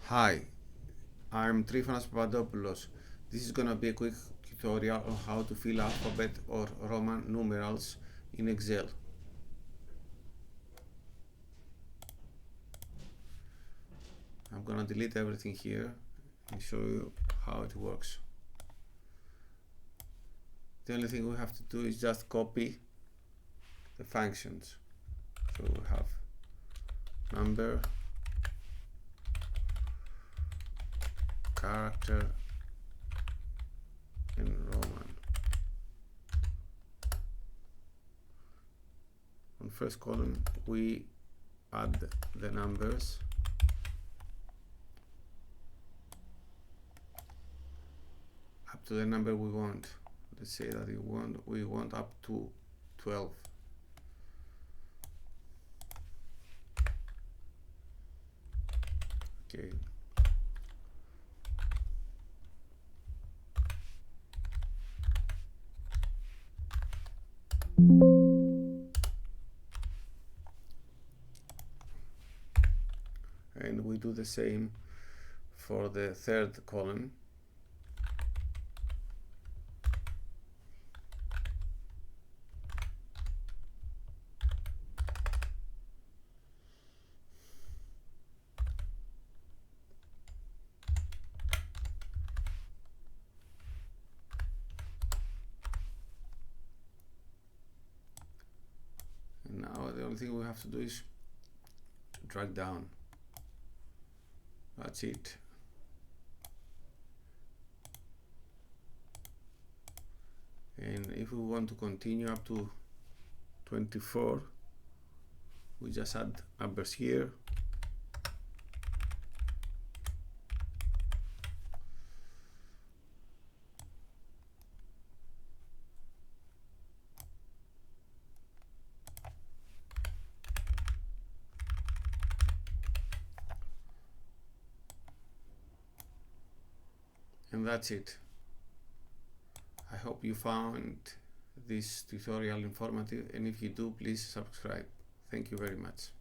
Hi, I'm Trifonas Papadopoulos. This is gonna be a quick tutorial on how to fill alphabet or Roman numerals in Excel. I'm gonna delete everything here and show you how it works. The only thing we have to do is just copy the functions. So we have number, character, and Roman. On first column we add the numbers up to the number we want. Let's say that we want up to 12. Okay. And we do the same for the third column. And now the only thing we have to do is drag down. That's it. And if we want to continue up to 24, we just add numbers here. And that's it. I hope you found this tutorial informative, and if you do, please subscribe. Thank you very much.